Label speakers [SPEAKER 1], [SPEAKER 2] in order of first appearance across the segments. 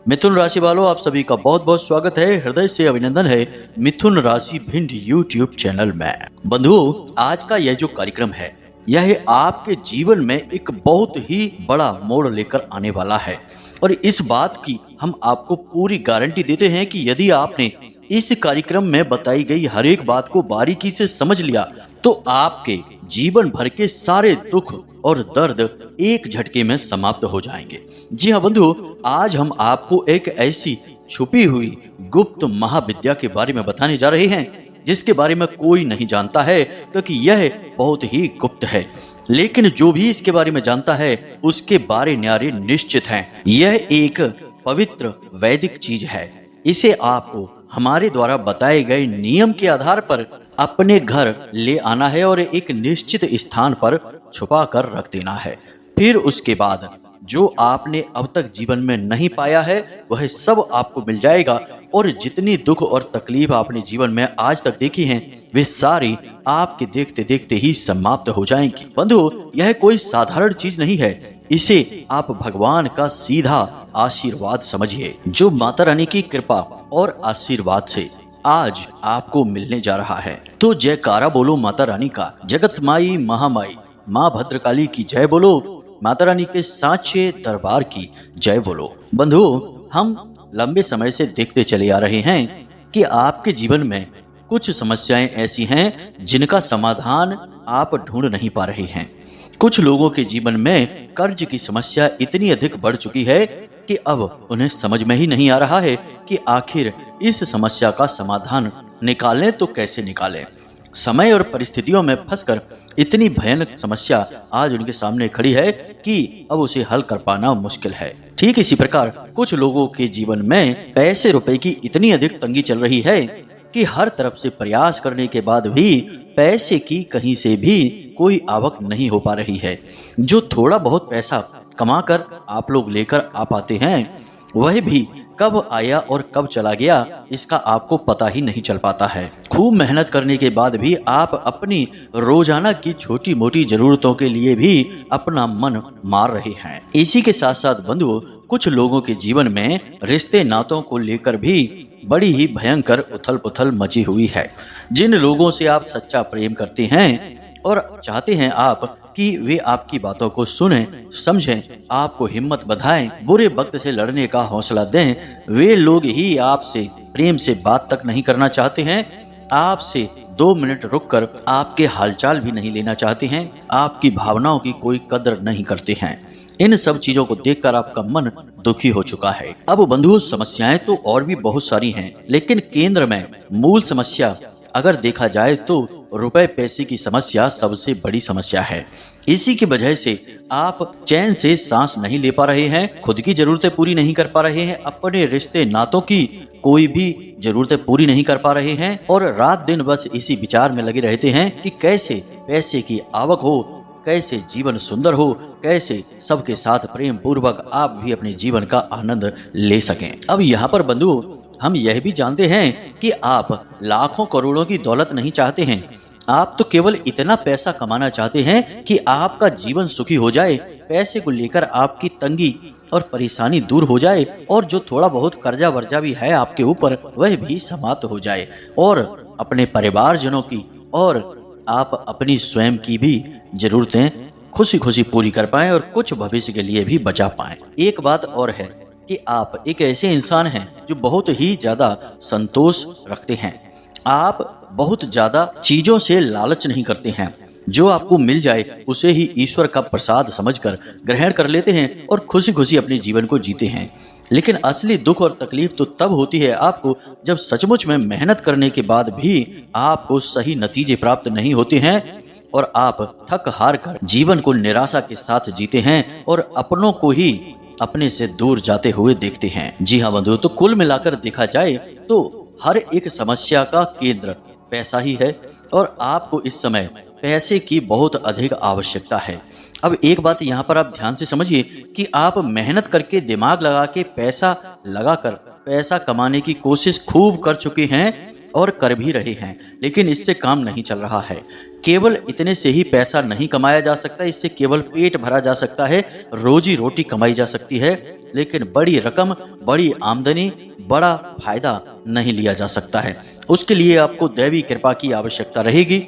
[SPEAKER 1] मिथुन राशि वालों, आप सभी का बहुत बहुत स्वागत है। हृदय से अभिनंदन है मिथुन राशि भिंड यूट्यूब चैनल में। बंधुओं, आज का यह जो कार्यक्रम है यह आपके जीवन में एक बहुत ही बड़ा मोड़ लेकर आने वाला है और इस बात की हम आपको पूरी गारंटी देते हैं कि यदि आपने इस कार्यक्रम में बताई गई हर एक बात को बारीकी से समझ लिया तो आपके जीवन भर के सारे दुख और दर्द एक झटके में समाप्त हो जाएंगे। जी हाँ बंधु, आज हम आपको एक ऐसी छुपी हुई गुप्त महाविद्या के बारे में बताने जा रहे हैं जिसके बारे में कोई नहीं जानता है, क्योंकि यह बहुत ही गुप्त है। लेकिन जो भी इसके बारे में जानता है उसके बारे न्यारे निश्चित हैं। यह एक पवित्र वैदिक चीज है। इसे आपको हमारे द्वारा बताए गए नियम के आधार पर अपने घर ले आना है और एक निश्चित स्थान पर छुपा कर रख देना है। फिर उसके बाद जो आपने अब तक जीवन में नहीं पाया है वह सब आपको मिल जाएगा और जितनी दुख और तकलीफ आपने जीवन में आज तक देखी हैं वे सारी आपके देखते देखते ही समाप्त हो जाएंगी। बंधु, यह कोई साधारण चीज नहीं है। इसे आप भगवान का सीधा आशीर्वाद समझिए, जो माता रानी की कृपा और आशीर्वाद से आज आपको मिलने जा रहा है। तो जयकारा बोलो माता रानी का। जगत माई महामाई माँ भद्रकाली की जय बोलो। माता रानी के सांचे दरबार की जय बोलो। बंधु, हम लंबे समय से देखते चले आ रहे हैं कि आपके जीवन में कुछ समस्याएं ऐसी हैं जिनका समाधान आप ढूंढ नहीं पा रहे हैं। कुछ लोगों के जीवन में कर्ज की समस्या इतनी अधिक बढ़ चुकी है कि अब उन्हें समझ में ही नहीं आ रहा है कि आखिर इस समस्या का समाधान निकालें तो कैसे निकालें। समय और परिस्थितियों में फंसकर इतनी भयानक समस्या आज उनके सामने खड़ी है कि अब उसे हल कर पाना मुश्किल है। ठीक इसी प्रकार कुछ लोगों के जीवन में पैसे रुपए की इतनी अधिक तंगी चल रही है कि हर तरफ से प्रयास करने के बाद भी पैसे की कहीं से भी कोई आवक नहीं हो पा रही है। जो थोड़ा बहुत पैसा कमाकर आप लोग लेकर आ पाते हैं वह भी कब आया और कब चला गया इसका आपको पता ही नहीं चल पाता है। खूब मेहनत करने के बाद भी आप अपनी रोजाना की छोटी मोटी जरूरतों के लिए भी अपना मन मार रहे हैं। इसी के साथ साथ बंधु, कुछ लोगों के जीवन में रिश्ते नातों को लेकर भी बड़ी ही भयंकर उथल पुथल मची हुई है। जिन लोगों से आप सच्चा प्रेम करते हैं और चाहते हैं आप कि वे आपकी बातों को सुनें, समझें, आपको हिम्मत बधाएं, बुरे वक्त से लड़ने का हौसला दें, वे लोग ही आपसे प्रेम से बात तक नहीं करना चाहते हैं। आपसे 2 मिनट रुककर आपके हालचाल भी नहीं लेना चाहते हैं। आपकी भावनाओं की कोई कदर नहीं करते हैं। इन सब चीजों को देखकर आपका मन दुखी हो चुका है। अब बंधुओं, समस्याएं तो और भी बहुत सारी हैं, लेकिन केंद्र में मूल समस्या अगर देखा जाए तो रुपए पैसे की समस्या सबसे बड़ी समस्या है। इसी की वजह से आप चैन से सांस नहीं ले पा रहे हैं, खुद की जरूरतें पूरी नहीं कर पा रहे हैं, अपने रिश्ते नातों की कोई भी जरूरतें पूरी नहीं कर पा रहे हैं और रात दिन बस इसी विचार में लगे रहते हैं कि कैसे पैसे की आवक हो, कैसे जीवन सुंदर हो, कैसे सबके साथ प्रेम पूर्वक आप भी अपने जीवन का आनंद ले सकें। अब यहाँ पर बंधु, हम यह भी जानते हैं कि आप लाखों करोड़ों की दौलत नहीं चाहते हैं। आप तो केवल इतना पैसा कमाना चाहते हैं कि आपका जीवन सुखी हो जाए, पैसे को लेकर आपकी तंगी और परेशानी दूर हो जाए और जो थोड़ा बहुत कर्जा वर्जा भी है आपके ऊपर वह भी समाप्त हो जाए और अपने परिवारजनों की और आप अपनी स्वयं की भी जरूरतें खुशी खुशी पूरी कर पाएं और कुछ भविष्य के लिए भी बचा पाएं। एक बात और है कि आप एक ऐसे इंसान हैं जो बहुत ही ज्यादा संतोष रखते हैं। आप बहुत ज्यादा चीजों से लालच नहीं करते हैं। जो आपको मिल जाए उसे ही ईश्वर का प्रसाद समझकर ग्रहण कर लेते हैं और खुशी खुशी अपने जीवन को जीते हैं। लेकिन असली दुख और तकलीफ तो तब होती है आपको जब सचमुच में मेहनत करने के बाद भी आपको सही नतीजे प्राप्त नहीं होते हैं और आप थक हार कर जीवन को निराशा के साथ जीते हैं और अपनों को ही अपने से दूर जाते हुए देखते हैं। जी हाँ बंधुओं, तो कुल मिलाकर देखा जाए तो हर एक समस्या का केंद्र पैसा ही है और आपको इस समय पैसे की बहुत अधिक आवश्यकता है। अब एक बात यहाँ पर आप ध्यान से समझिए कि आप मेहनत करके दिमाग लगा के पैसा लगाकर पैसा कमाने की कोशिश खूब कर चुके हैं और कर भी रहे हैं, लेकिन इससे काम नहीं चल रहा है। केवल इतने से ही पैसा नहीं कमाया जा सकता, इससे केवल पेट भरा जा सकता है, रोजी रोटी कमाई जा सकती है, लेकिन बड़ी रकम, बड़ी आमदनी, बड़ा फायदा नहीं लिया जा सकता है। उसके लिए आपको दैवी कृपा की आवश्यकता रहेगी।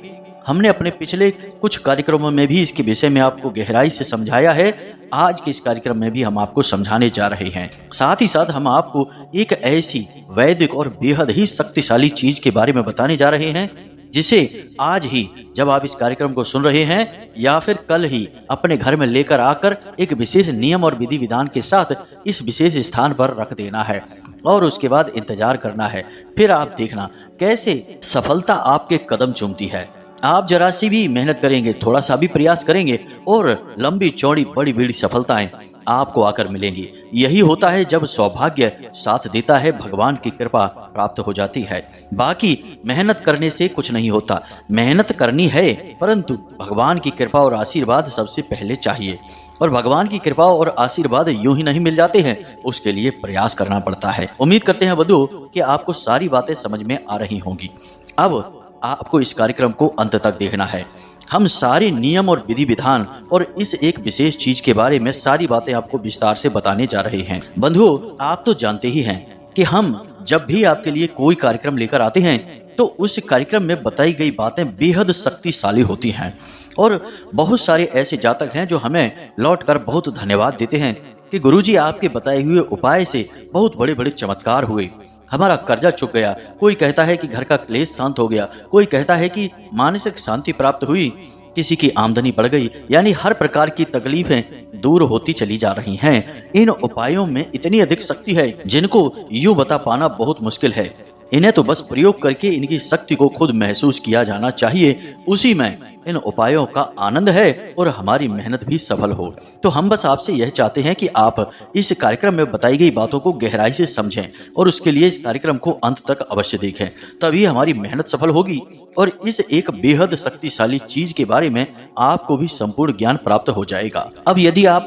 [SPEAKER 1] हमने अपने पिछले कुछ कार्यक्रमों में भी इसके विषय में आपको गहराई से समझाया है। आज के इस कार्यक्रम में भी हम आपको समझाने जा रहे हैं। साथ ही साथ हम आपको एक ऐसी वैदिक और बेहद ही शक्तिशाली चीज के बारे में बताने जा रहे हैं, जिसे आज ही जब आप इस कार्यक्रम को सुन रहे हैं या फिर कल ही अपने घर में लेकर आकर एक विशेष नियम और विधि विधान के साथ इस विशेष स्थान पर रख देना है और उसके बाद इंतजार करना है। फिर आप देखना कैसे सफलता आपके कदम चूमती है। आप जरा सी भी मेहनत करेंगे, थोड़ा सा भी प्रयास करेंगे और लंबी चौड़ी बड़ी बड़ी सफलताएं आपको आकर मिलेंगी। यही होता है जब सौभाग्य साथ देता है, भगवान की कृपा प्राप्त हो जाती है। बाकी मेहनत करने से कुछ नहीं होता, मेहनत करनी है परंतु भगवान की कृपा और आशीर्वाद सबसे पहले चाहिए। और भगवान की कृपा और आशीर्वाद यूं ही नहीं मिल जाते हैं, उसके लिए प्रयास करना पड़ता है। उम्मीद करते हैं बंधुओं कि आपको सारी बातें समझ में आ रही होंगी। अब आपको इस कार्यक्रम को अंत तक देखना है। हम सारे नियम और विधि विधान और इस एक विशेष चीज के बारे में सारी बातें आपको विस्तार से बताने जा रहे हैं। बंधुओं, आप तो जानते ही हैं कि हम जब भी आपके लिए कोई कार्यक्रम लेकर आते हैं तो उस कार्यक्रम में बताई गई बातें बेहद शक्तिशाली होती हैं और बहुत सारे ऐसे जातक हैं जो हमें लौटकर बहुत धन्यवाद देते हैं कि गुरुजी, आपके बताए हुए उपाय से बहुत बड़े बड़े चमत्कार हुए, हमारा कर्जा चुक गया। कोई कहता है कि घर का क्लेश शांत हो गया, कोई कहता है कि मानसिक शांति प्राप्त हुई, किसी की आमदनी बढ़ गई। यानी हर प्रकार की तकलीफें दूर होती चली जा रही हैं। इन उपायों में इतनी अधिक शक्ति है जिनको यूं बता पाना बहुत मुश्किल है। इन्हें तो बस प्रयोग करके इनकी शक्ति को खुद महसूस किया जाना चाहिए। उसी में इन उपायों का आनंद है और हमारी मेहनत भी सफल हो। तो हम बस आपसे यह चाहते हैं कि आप इस कार्यक्रम में बताई गई बातों को गहराई से समझें और उसके लिए इस कार्यक्रम को अंत तक अवश्य देखें, तभी हमारी मेहनत सफल होगी और इस एक बेहद शक्तिशाली चीज के बारे में आपको भी संपूर्ण ज्ञान प्राप्त हो जाएगा। अब यदि आप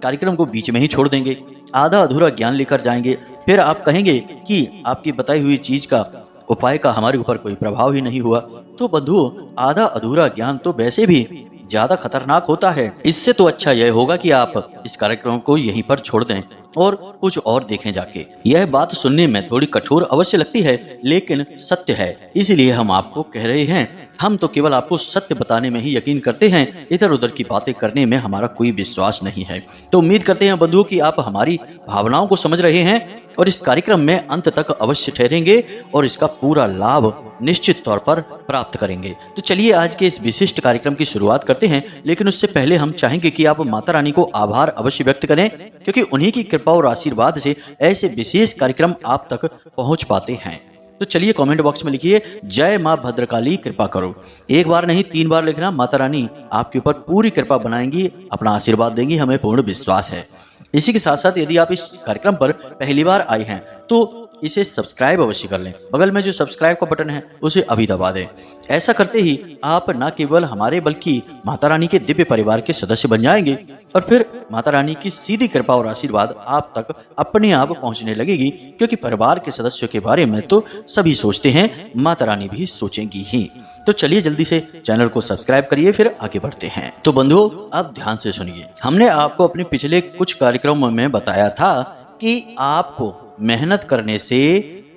[SPEAKER 1] कार्यक्रम को बीच में ही छोड़ देंगे, आधा अधूरा ज्ञान लेकर जाएंगे, फिर आप कहेंगे कि आपकी बताई हुई चीज का उपाय का हमारे ऊपर कोई प्रभाव ही नहीं हुआ, तो बंधुओं, आधा अधूरा ज्ञान तो वैसे भी ज्यादा खतरनाक होता है। इससे तो अच्छा यह होगा कि आप इस कार्यक्रम को यहीं पर छोड़ दें और कुछ और देखें जाके। यह बात सुनने में थोड़ी कठोर अवश्य लगती है, लेकिन सत्य है, इसलिए हम आपको कह रहे हैं। हम तो केवल आपको सत्य बताने में ही यकीन करते हैं, इधर उधर की बातें करने में हमारा कोई विश्वास नहीं है। तो उम्मीद करते हैं बंधुओं कि आप हमारी भावनाओं को समझ रहे हैं और इस कार्यक्रम में अंत तक अवश्य ठहरेंगे और इसका पूरा लाभ निश्चित तौर पर प्राप्त करेंगे। तो चलिए आज के इस विशिष्ट कार्यक्रम की शुरुआत करते हैं, लेकिन उससे पहले हम चाहेंगे कि आप माता रानी को आभार अवश्य व्यक्त करें, क्योंकि उन्हीं की कृपा और आशीर्वाद से ऐसे विशेष कार्यक्रम आप तक पहुंच पाते हैं। तो चलिए कमेंट बॉक्स में लिखिए, जय माँ भद्रकाली कृपा करो। एक बार नहीं 3 बार लिखना। माता रानी आपके ऊपर पूरी कृपा बनाएंगी, अपना आशीर्वाद देंगी, हमें पूर्ण विश्वास है। इसी के साथ साथ यदि आप इस कार्यक्रम पर पहली बार आए हैं तो इसे सब्सक्राइब अवश्य कर लें। बगल में जो सब्सक्राइब का बटन है उसे अभी दबा दें। ऐसा करते ही आप न केवल हमारे बल्कि माता रानी के दिव्य परिवार के सदस्य बन जाएंगे और फिर माता रानी की सीधी कृपा और आशीर्वाद आप तक अपने आप पहुंचने लगेगी, क्योंकि परिवार के सदस्यों के बारे में तो सभी सोचते हैं, माता रानी भी सोचेंगी ही। तो चलिए जल्दी से चैनल को सब्सक्राइब करिए, फिर आगे बढ़ते हैं। तो बंधुओं, अब ध्यान से सुनिए। हमने आपको अपने पिछले कुछ कार्यक्रमों में बताया था कि आपको मेहनत करने से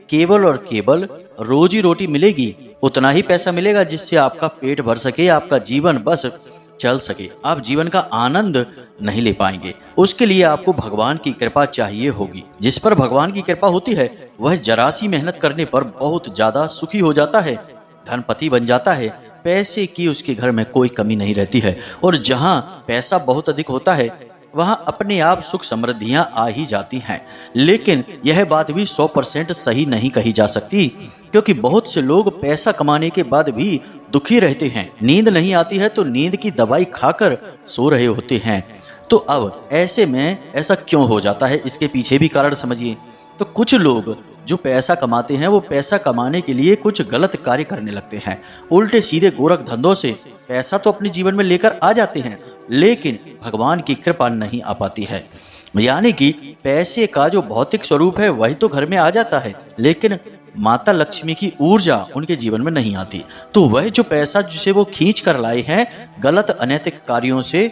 [SPEAKER 1] केवल और केवल रोजी रोटी मिलेगी, उतना ही पैसा मिलेगा जिससे आपका पेट भर सके, आपका जीवन बस चल सके। आप जीवन का आनंद नहीं ले पाएंगे। उसके लिए आपको भगवान की कृपा चाहिए होगी। जिस पर भगवान की कृपा होती है वह जरा सी मेहनत करने पर बहुत ज्यादा सुखी हो जाता है, धनपति बन जाता है। पैसे की उसके घर में कोई कमी नहीं रहती है और जहाँ पैसा बहुत अधिक होता है वहां अपने आप सुख समृद्धियां आ ही जाती हैं। लेकिन यह बात भी 100% सही नहीं कही जा सकती, क्योंकि बहुत से लोग पैसा कमाने के बाद भी दुखी रहते हैं। नींद नहीं आती है तो नींद की दवाई खाकर सो रहे होते हैं। तो अब ऐसे में ऐसा क्यों हो जाता है, इसके पीछे भी कारण समझिए। तो कुछ लोग जो पैसा कमाते हैं वो पैसा कमाने के लिए कुछ गलत कार्य करने लगते हैं। उल्टे सीधे गोरख धंधों से पैसा तो अपने जीवन में लेकर आ जाते हैं, लेकिन भगवान की कृपा नहीं आ पाती है। यानी कि पैसे का जो भौतिक स्वरूप है वही तो घर में आ जाता है, लेकिन माता लक्ष्मी की ऊर्जा उनके जीवन में नहीं आती। तो वह जो पैसा जिसे वो खींच कर लाए हैं गलत अनैतिक कार्यों से,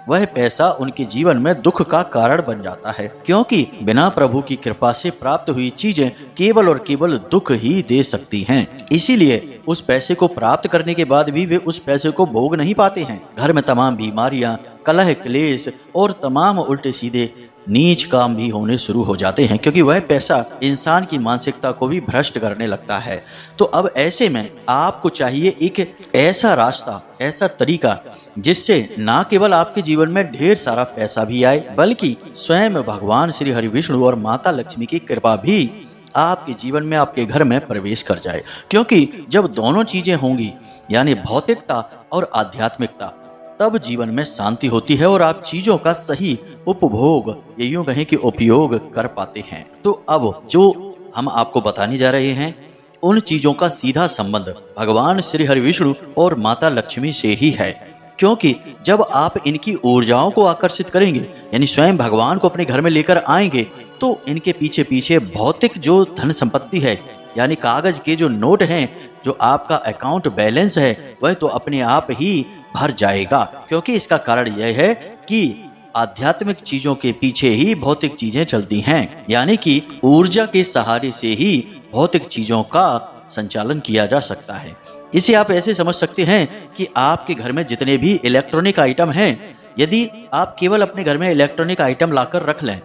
[SPEAKER 1] वह पैसा उनके जीवन में दुख का कारण बन जाता है, क्योंकि बिना प्रभु की कृपा से प्राप्त हुई चीजें केवल और केवल दुख ही दे सकती हैं। इसीलिए उस पैसे को प्राप्त करने के बाद भी वे उस पैसे को भोग नहीं पाते हैं। घर में तमाम बीमारियां, कलह, क्लेश और तमाम उल्टे सीधे नीच काम भी होने शुरू हो जाते हैं, क्योंकि वह पैसा इंसान की मानसिकता को भी भ्रष्ट करने लगता है। तो अब ऐसे में आपको चाहिए एक ऐसा रास्ता, ऐसा तरीका जिससे ना केवल आपके जीवन में ढेर सारा पैसा भी आए, बल्कि स्वयं भगवान श्री हरि विष्णु और माता लक्ष्मी की कृपा भी आपके जीवन में, आपके घर में प्रवेश कर जाए। क्योंकि जब दोनों चीजें होंगी, यानी भौतिकता और आध्यात्मिकता, तब जीवन में शांति होती है और आप चीजों का सही उपभोग, ये यूं कहें कि उपयोग कर पाते हैं। तो अब जो हम आपको बताने जा रहे हैं, उन चीजों का सीधा संबंध भगवान श्री हरि विष्णु और माता लक्ष्मी से ही है। क्योंकि जब आप इनकी ऊर्जाओं को आकर्षित करेंगे, यानी स्वयं भगवान को अपने घर में लेकर आएंगे, तो इनके पीछे पीछे भौतिक जो धन संपत्ति है, यानी कागज के जो नोट हैं, जो आपका अकाउंट बैलेंस है, वह तो अपने आप ही भर जाएगा। क्योंकि इसका कारण यह है कि आध्यात्मिक चीजों के पीछे ही भौतिक चीजें चलती हैं, यानी कि ऊर्जा के सहारे से ही भौतिक चीजों का संचालन किया जा सकता है। इसे आप ऐसे समझ सकते हैं कि आपके घर में जितने भी इलेक्ट्रॉनिक आइटम हैं, यदि आप केवल अपने घर में इलेक्ट्रॉनिक आइटम लाकर रख लें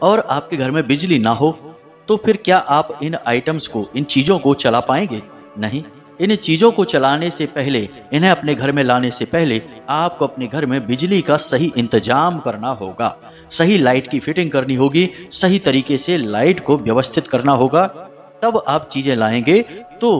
[SPEAKER 1] और आपके घर में बिजली ना हो, तो फिर क्या आप इन आइटम्स को, इन चीजों को चला पाएंगे? नहीं। इन चीजों को चलाने से पहले, इन्हें अपने घर में लाने से पहले आपको अपने घर में बिजली का सही इंतजाम करना होगा, सही लाइट की फिटिंग करनी होगी, सही तरीके से लाइट को व्यवस्थित करना होगा। तब आप चीजें लाएंगे तो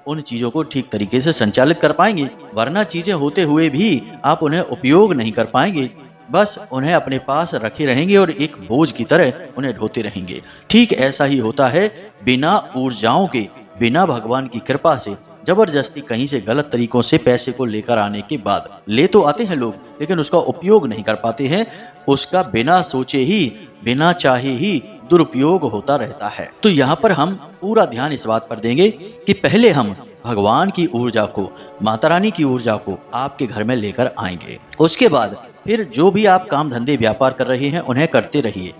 [SPEAKER 1] उन चीजों को ठीक तरीके से संचालित कर पाएंगे, वरना चीजें होते हुए भी आप उन्हें उपयोग नहीं कर पाएंगे, बस उन्हें अपने पास रखे रहेंगे और एक बोझ की तरह उन्हें ढोते रहेंगे। ठीक ऐसा ही होता है बिना ऊर्जाओं के, बिना भगवान की कृपा से जबरदस्ती कहीं से गलत तरीकों से पैसे को लेकर आने के बाद, ले तो आते हैं लोग, लेकिन उसका उपयोग नहीं कर पाते हैं। उसका बिना सोचे ही, बिना चाहे ही दुरुपयोग होता रहता है। तो यहाँ पर हम पूरा ध्यान इस बात पर देंगे कि पहले हम भगवान की ऊर्जा को, माता रानी की ऊर्जा को आपके घर में लेकर आएंगे। उसके बाद फिर जो भी आप काम धंधे व्यापार कर रहे हैं, उन्हें करते रहिए।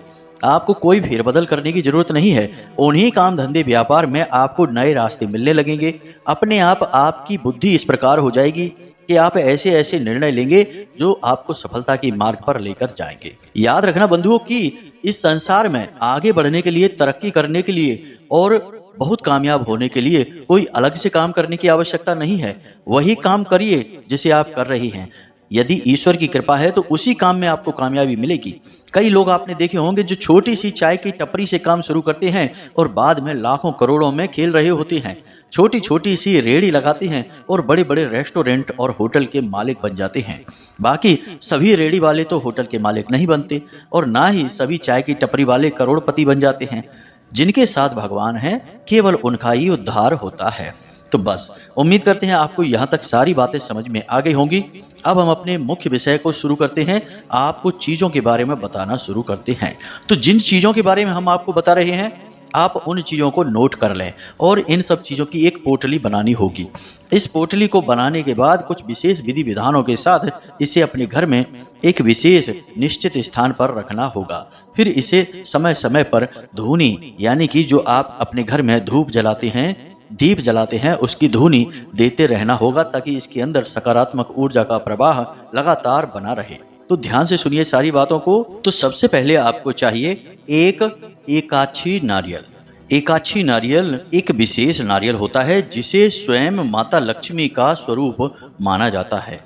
[SPEAKER 1] आपको कोई फेरबदल करने की जरूरत नहीं है। उन्हीं काम धंधे व्यापार में आपको नए रास्ते मिलने लगेंगे। अपने आप आपकी बुद्धि इस प्रकार हो जाएगी कि आप ऐसे ऐसे निर्णय लेंगे जो आपको सफलता के मार्ग पर लेकर जाएंगे। याद रखना बंधुओं कि इस संसार में आगे बढ़ने के लिए, तरक्की करने के लिए और बहुत कामयाब होने के लिए कोई अलग से काम करने की आवश्यकता नहीं है। वही काम करिए जिसे आप कर रही हैं। यदि ईश्वर की कृपा है तो उसी काम में आपको कामयाबी मिलेगी। कई लोग आपने देखे होंगे जो छोटी सी चाय की टपरी से काम शुरू करते हैं और बाद में लाखों करोड़ों में खेल रहे होते हैं। छोटी छोटी सी रेहड़ी लगाते हैं और बड़े बड़े रेस्टोरेंट और होटल के मालिक बन जाते हैं। बाकी सभी रेहड़ी वाले तो होटल के मालिक नहीं बनते और ना ही सभी चाय की टपरी वाले करोड़पति बन जाते हैं। जिनके साथ भगवान है, केवल उनका ही उद्धार होता है। तो बस उम्मीद करते हैं आपको यहाँ तक सारी बातें समझ में आ गई होंगी। अब हम अपने मुख्य विषय को शुरू करते हैं। आपको चीज़ों के बारे में बताना शुरू करते हैं। तो जिन चीज़ों के बारे में हम आपको बता रहे हैं, आप उन चीज़ों को नोट कर लें और इन सब चीज़ों की एक पोटली बनानी होगी। इस पोटली को बनाने के बाद कुछ विशेष विधि विधानों के साथ इसे अपने घर में एक विशेष निश्चित स्थान पर रखना होगा। फिर इसे समय समय पर धूनी, यानी कि जो आप अपने घर में धूप जलाते हैं, दीप जलाते हैं, उसकी धूनी देते रहना होगा, ताकि इसके अंदर सकारात्मक ऊर्जा का प्रवाह लगातार बना रहे। तो ध्यान से सुनिए सारी बातों को। तो सबसे पहले आपको चाहिए एक एकाछी नारियल। एकाछी नारियल एक विशेष नारियल होता है जिसे स्वयं माता लक्ष्मी का स्वरूप माना जाता है।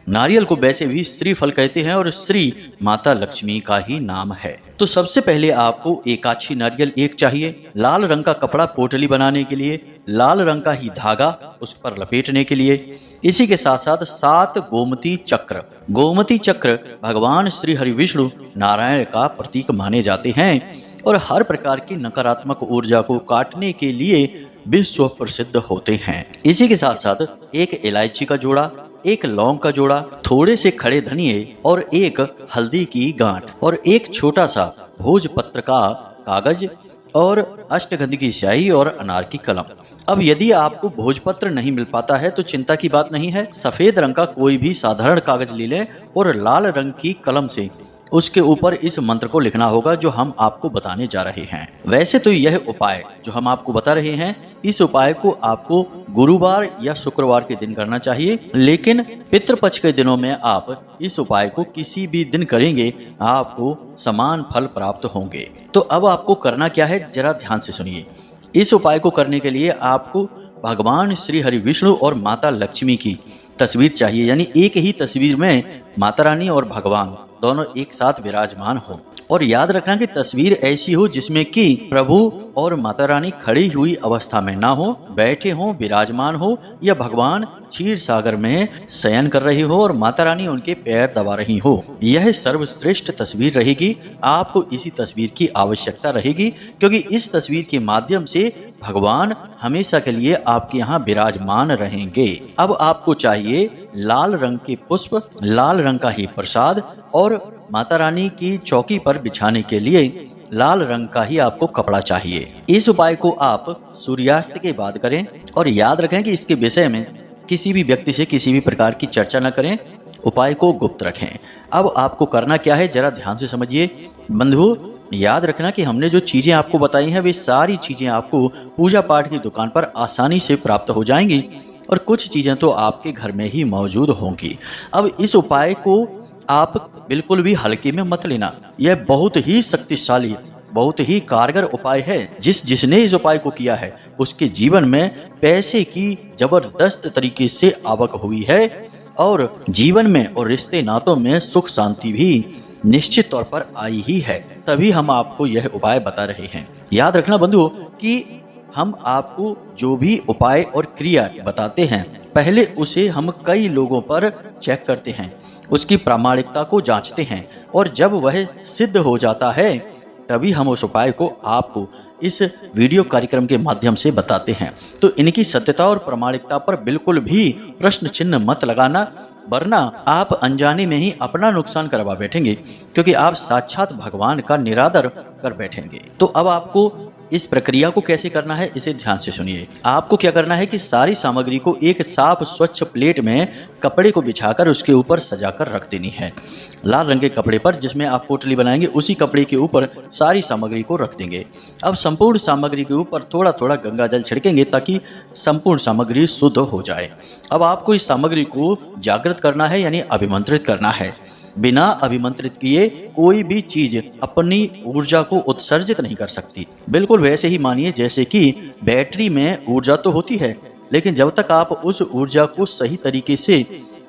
[SPEAKER 1] नारियल को वैसे भी श्रीफल कहते हैं और श्री माता लक्ष्मी का ही नाम है। तो सबसे पहले आपको एकाछी नारियल एक चाहिए। लाल रंग का कपड़ा पोटली बनाने के लिए, लाल रंग का ही धागा उस पर लपेटने के लिए। इसी के साथ साथ 7 गोमती चक्र। गोमती चक्र भगवान श्री हरि विष्णु नारायण का प्रतीक माने जाते हैं और हर प्रकार की नकारात्मक ऊर्जा को काटने के लिए विश्व प्रसिद्ध होते हैं। इसी के साथ साथ एक इलायची का जोड़ा, एक लौंग का जोड़ा, थोड़े से खड़े धनिये और एक हल्दी की गांठ और एक छोटा सा भोजपत्र का कागज और अष्टगंध की स्याही और अनार की कलम। अब यदि आपको भोजपत्र नहीं मिल पाता है तो चिंता की बात नहीं है। सफेद रंग का कोई भी साधारण कागज ले लें और लाल रंग की कलम से उसके ऊपर इस मंत्र को लिखना होगा जो हम आपको बताने जा रहे हैं। वैसे तो यह उपाय जो हम आपको बता रहे हैं, इस उपाय को आपको गुरुवार या शुक्रवार के दिन करना चाहिए, लेकिन पितृपक्ष के दिनों में आप इस उपाय को किसी भी दिन करेंगे आपको समान फल प्राप्त होंगे। तो अब आपको करना क्या है, जरा ध्यान से सुनिए। इस उपाय को करने के लिए आपको भगवान श्री हरि विष्णु और माता लक्ष्मी की तस्वीर चाहिए, यानी एक ही तस्वीर में माता रानी और भगवान दोनों एक साथ विराजमान हो। और याद रखना कि तस्वीर ऐसी हो जिसमें कि प्रभु और माता रानी खड़ी हुई अवस्था में ना हो, बैठे हो, विराजमान हो, या भगवान क्षीर सागर में शयन कर रही हो और माता रानी उनके पैर दबा रही हो। यह सर्वश्रेष्ठ तस्वीर रहेगी। आपको इसी तस्वीर की आवश्यकता रहेगी क्योंकि इस तस्वीर के माध्यम से भगवान हमेशा के लिए आपके यहाँ विराजमान रहेंगे। अब आपको चाहिए लाल रंग के पुष्प, लाल रंग का ही प्रसाद और माता रानी की चौकी पर बिछाने के लिए लाल रंग का ही आपको कपड़ा चाहिए। इस उपाय को आप सूर्यास्त के बाद करें और याद रखें कि इसके विषय में किसी भी व्यक्ति से किसी भी प्रकार की चर्चा न करें, उपाय को गुप्त रखें। अब आपको करना क्या है, जरा ध्यान से समझिए। बंधु, याद रखना कि हमने जो चीजें आपको बताई हैं वे सारी चीजें आपको पूजा पाठ की दुकान पर आसानी से प्राप्त हो जाएंगी और कुछ चीजें तो आपके घर में ही मौजूद होंगी। अब इस उपाय को आप बिल्कुल भी हल्के में मत लेना। यह बहुत ही शक्तिशाली, बहुत ही कारगर उपाय है। जिसने इस उपाय को किया है उसके जीवन में पैसे की जबरदस्त तरीके से आवक हुई है और जीवन में और रिश्ते नातों में सुख शांति भी निश्चित तौर पर आई ही है। तभी हम आपको यह उपाय बता रहे हैं। याद रखना बंधु कि हम आपको जो भी उपाय और क्रिया बताते हैं पहले उसे हम कई लोगों पर चेक करते हैं, उसकी प्रामाणिकता को जांचते हैं और जब वह सिद्ध हो जाता है तभी हम उस उपाय को आपको इस वीडियो कार्यक्रम के माध्यम से बताते हैं। तो इनकी सत्यता और प्रामाणिकता पर बिल्कुल भी प्रश्न चिन्ह मत लगाना, वरना आप अनजाने में ही अपना नुकसान करवा बैठेंगे क्योंकि आप साक्षात भगवान का निरादर कर बैठेंगे। तो अब आपको इस प्रक्रिया को कैसे करना है इसे ध्यान से सुनिए। आपको क्या करना है कि सारी सामग्री को एक साफ स्वच्छ प्लेट में कपड़े को बिछाकर उसके ऊपर सजाकर रख देनी है। लाल रंग के कपड़े पर जिसमें आप पोटली बनाएंगे उसी कपड़े के ऊपर सारी सामग्री को रख देंगे। अब संपूर्ण सामग्री के ऊपर थोड़ा थोड़ा गंगा जल छिड़केंगे ताकि संपूर्ण सामग्री शुद्ध हो जाए। अब आपको इस सामग्री को जागृत करना है, यानी अभिमंत्रित करना है। बिना अभिमंत्रित किए कोई भी चीज अपनी ऊर्जा को उत्सर्जित नहीं कर सकती। बिल्कुल वैसे ही मानिए जैसे कि बैटरी में ऊर्जा तो होती है, लेकिन जब तक आप उस ऊर्जा को सही तरीके से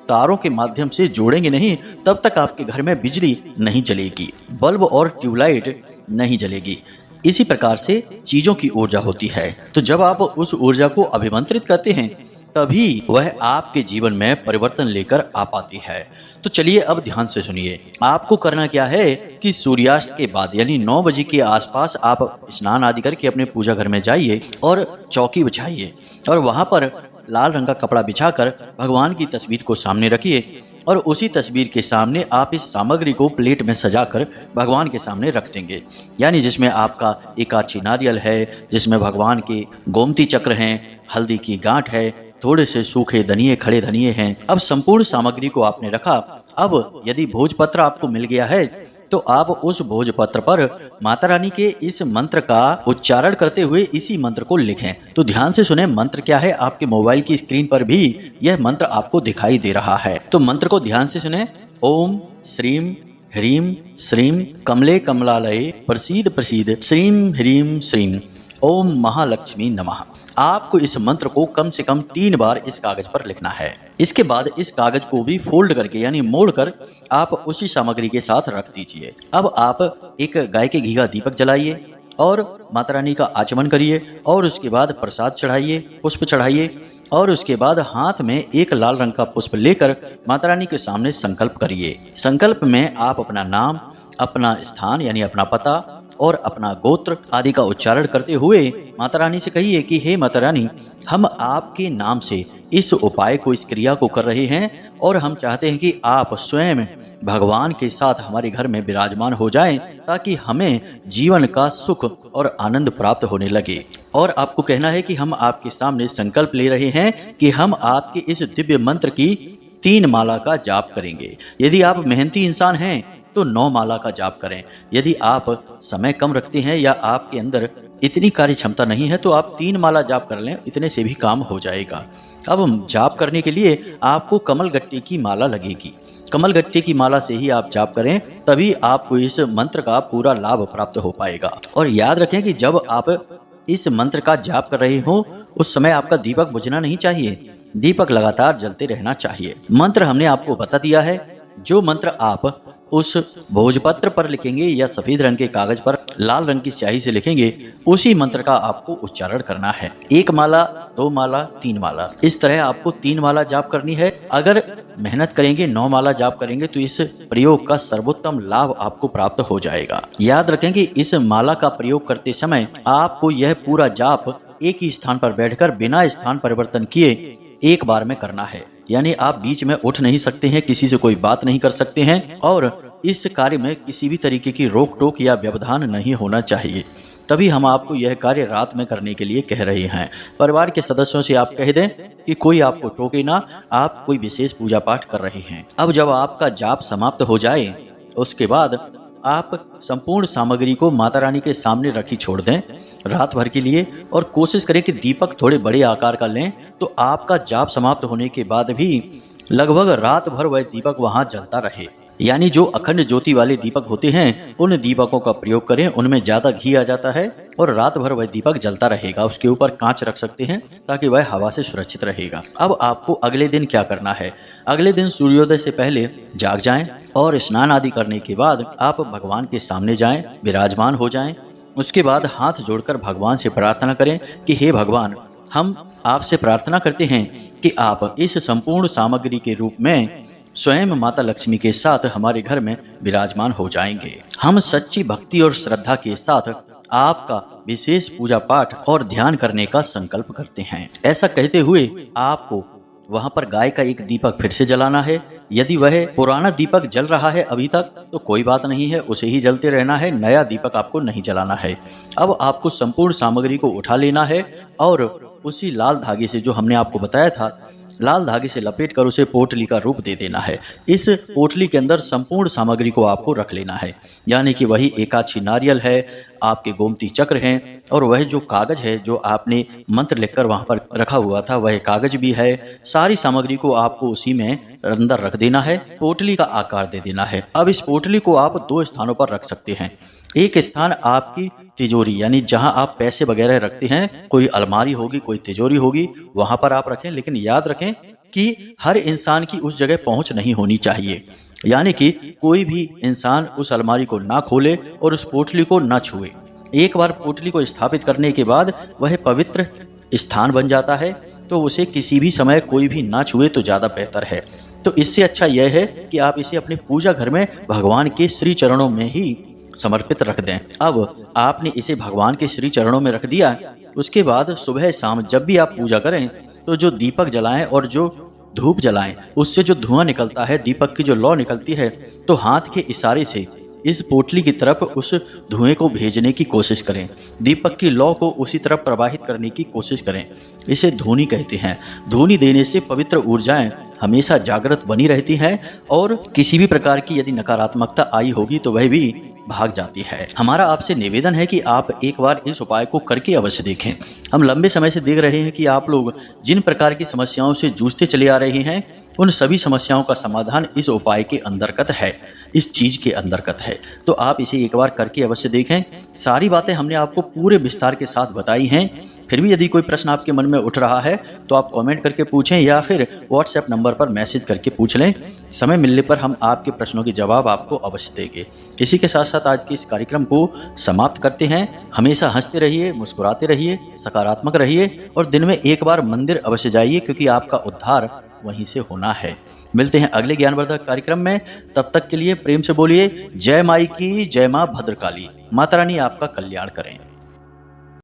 [SPEAKER 1] तारों के माध्यम से जोड़ेंगे नहीं तब तक आपके घर में बिजली नहीं जलेगी, बल्ब और ट्यूबलाइट नहीं जलेगी। इसी प्रकार से चीजों की ऊर्जा होती है। तो जब आप उस ऊर्जा को अभिमंत्रित करते हैं तभी वह आपके जीवन में परिवर्तन लेकर आ पाती है। तो चलिए अब ध्यान से सुनिए। आपको करना क्या है कि सूर्यास्त के बाद यानी 9 बजे के आसपास आप स्नान आदि करके अपने पूजा घर में जाइए और चौकी बिछाइए और वहां पर लाल रंग का कपड़ा बिछाकर भगवान की तस्वीर को सामने रखिए और उसी तस्वीर के सामने आप इस सामग्री को प्लेट में सजाकर भगवान के सामने रख देंगे। यानी जिसमें आपका एकाची नारियल है, जिसमें भगवान के गोमती चक्र हैं, हल्दी की गांठ है, थोड़े से सूखे धनिये, खड़े धनिये हैं। अब संपूर्ण सामग्री को आपने रखा। अब यदि भोजपत्र आपको मिल गया है तो आप उस भोजपत्र पर माता रानी के इस मंत्र का उच्चारण करते हुए इसी मंत्र को लिखें। तो ध्यान से सुने, मंत्र क्या है। आपके मोबाइल की स्क्रीन पर भी यह मंत्र आपको दिखाई दे रहा है। तो मंत्र को ध्यान से सुने। ओम श्रीम ह्रीम श्रीम कमले कमलालये प्रसीद प्रसीद श्रीम ह्रीम श्रीम ओम महालक्ष्मी नमः। आपको इस मंत्र को कम से कम 3 बार इस कागज पर लिखना है। इसके बाद इस कागज को भी फोल्ड करके यानी मोड़कर आप उसी सामग्री के साथ रख दीजिए। अब आप एक गाय के घी का दीपक जलाइए और माता रानी का आचमन करिए और उसके बाद प्रसाद चढ़ाइए, पुष्प चढ़ाइए और उसके बाद हाथ में एक लाल रंग का पुष्प लेकर माता रानी के सामने संकल्प करिए। संकल्प में आप अपना नाम, अपना स्थान यानी अपना पता और अपना गोत्र आदि का उच्चारण करते हुए माता रानी से कहिए कि हे माता रानी, हम आपके नाम से इस उपाय को, इस क्रिया को कर रहे हैं और हम चाहते हैं कि आप स्वयं भगवान के साथ हमारे घर में विराजमान हो जाएं, ताकि हमें जीवन का सुख और आनंद प्राप्त होने लगे। और आपको कहना है कि हम आपके सामने संकल्प ले रहे हैं कि हम आपके इस दिव्य मंत्र की 3 माला का जाप करेंगे। यदि आप मेहनती इंसान हैं तो 9 माला का जाप करें। यदि आप समय कम रखते हैं या आपके अंदर इतनी कार्य क्षमता नहीं है तो आप 3 माला जाप कर लें, इतने से भी काम हो जाएगा। अब जाप करने के लिए आपको कमल गट्टे की माला लगेगी। कमल गट्टे की माला से ही आप जाप करें, तभी आपको इस मंत्र का पूरा लाभ प्राप्त हो पाएगा। और याद रखें कि जब आप इस मंत्र का जाप कर रहे हो उस समय आपका दीपक बुझना नहीं चाहिए, दीपक लगातार जलते रहना चाहिए। मंत्र हमने आपको बता दिया है। जो मंत्र आप उस भोजपत्र पर लिखेंगे या सफेद रंग के कागज पर लाल रंग की स्याही से लिखेंगे, उसी मंत्र का आपको उच्चारण करना है। 1 माला, 2 माला, 3 माला, इस तरह आपको 3 माला जाप करनी है। अगर मेहनत करेंगे, 9 माला जाप करेंगे तो इस प्रयोग का सर्वोत्तम लाभ आपको प्राप्त हो जाएगा। याद रखें कि इस माला का प्रयोग करते समय आपको यह पूरा जाप एक ही स्थान पर बैठकर बिना स्थान परिवर्तन किए एक बार में करना है। यानी आप बीच में उठ नहीं सकते हैं, किसी से कोई बात नहीं कर सकते हैं और इस कार्य में किसी भी तरीके की रोक टोक या व्यवधान नहीं होना चाहिए। तभी हम आपको यह कार्य रात में करने के लिए कह रहे हैं। परिवार के सदस्यों से आप कह दें कि कोई आपको टोके ना, आप कोई विशेष पूजा पाठ कर रहे हैं। अब जब आपका जाप समाप्त हो जाए उसके बाद आप संपूर्ण सामग्री को माता रानी के सामने रखी छोड़ दें रात भर के लिए, और कोशिश करें कि दीपक थोड़े बड़े आकार का लें, तो आपका जाप समाप्त होने के बाद भी लगभग रात भर वह दीपक वहां जलता रहे। यानी जो अखंड ज्योति वाले दीपक होते हैं उन दीपकों का प्रयोग करें, उनमें ज्यादा घी आ जाता है और रात भर वह दीपक जलता रहेगा। उसके ऊपर कांच रख सकते हैं ताकि वह हवा से सुरक्षित रहेगा। अब आपको अगले दिन क्या करना है? अगले दिन सूर्योदय से पहले जाग जाएं और स्नान आदि करने के बाद आप भगवान के सामने जाएं, विराजमान हो जाएं। उसके बाद हाथ जोड़कर भगवान से प्रार्थना करें कि हे भगवान, हम आपसे प्रार्थना करते हैं कि आप इस संपूर्ण सामग्री के रूप में स्वयं माता लक्ष्मी के साथ हमारे घर में विराजमान हो जाएंगे। हम सच्ची भक्ति और श्रद्धा के साथ आपका विशेष पूजा पाठ और ध्यान करने का संकल्प करते हैं। ऐसा कहते हुए आपको वहां पर गाय का एक दीपक फिर से जलाना है। यदि वह पुराना दीपक जल रहा है अभी तक तो कोई बात नहीं है, उसे ही जलते रहना है, नया दीपक आपको नहीं जलाना है। अब आपको संपूर्ण सामग्री को उठा लेना है और उसी लाल धागे से, जो हमने आपको बताया था, लाल धागे से लपेट कर उसे पोटली का रूप दे देना है। इस पोटली के अंदर संपूर्ण सामग्री को आपको रख लेना है, यानी कि वही एकाक्षी नारियल है, आपके गोमती चक्र हैं, और वह जो कागज है जो आपने मंत्र लिखकर वहां पर रखा हुआ था वह कागज भी है। सारी सामग्री को आपको उसी में अंदर रख देना है, पोटली का आकार दे देना है। अब इस पोटली को आप 2 स्थानों पर रख सकते हैं। एक स्थान आपकी तिजोरी, यानी जहां आप पैसे वगैरह रखते हैं, कोई अलमारी होगी, कोई तिजोरी होगी, वहां पर आप रखें। लेकिन याद रखें कि हर इंसान की उस जगह पहुंच नहीं होनी चाहिए, यानी कि कोई भी इंसान उस अलमारी को ना खोले और उस पोटली को ना छुए। एक बार पोटली को स्थापित करने के बाद वह पवित्र स्थान बन जाता है, तो उसे किसी भी समय कोई भी ना छुए तो ज्यादा बेहतर है। तो इससे अच्छा यह है कि आप इसे अपने पूजा घर में भगवान के श्री चरणों में ही समर्पित रख दें। अब आपने इसे भगवान के श्री चरणों में रख दिया। उसके बाद सुबह शाम जब भी आप पूजा करें तो जो दीपक जलाएं और जो धूप जलाएं, उससे जो धुआं निकलता है, दीपक की जो लौ निकलती है, तो हाथ के इशारे से इस पोटली की तरफ उस धुएं को भेजने की कोशिश करें। दीपक की लौ को उसी तरफ प्रवाहित करने की कोशिश करें। इसे धूनी कहते हैं। धूनी देने से पवित्र ऊर्जाएं हमेशा जागृत बनी रहती हैं और किसी भी प्रकार की यदि नकारात्मकता आई होगी तो वह भी भाग जाती है। हमारा आपसे निवेदन है कि आप एक बार इस उपाय को करके अवश्य देखें। हम लंबे समय से देख रहे हैं कि आप लोग जिन प्रकार की समस्याओं से जूझते चले आ रहे हैं, उन सभी समस्याओं का समाधान इस उपाय के अंतर्गत है, इस चीज के अंतर्गत है। तो आप इसे एक बार करके अवश्य देखें। सारी बातें हमने आपको पूरे विस्तार के साथ बताई हैं। फिर भी यदि कोई प्रश्न आपके मन में उठ रहा है तो आप कमेंट करके पूछें या फिर व्हाट्सएप नंबर पर मैसेज करके पूछ लें। समय मिलने पर हम आपके प्रश्नों के जवाब आपको अवश्य देंगे। इसी के साथ साथ आज के इस कार्यक्रम को समाप्त करते हैं। हमेशा हंसते रहिए, मुस्कुराते रहिए, सकारात्मक रहिए और दिन में एक बार मंदिर अवश्य जाइए, क्योंकि आपका उद्धार वहीं से होना है। मिलते हैं अगले ज्ञानवर्धक कार्यक्रम में, तब तक के लिए प्रेम से बोलिए जय माई की, जय माँ भद्रकाली। माता रानी आपका कल्याण करें।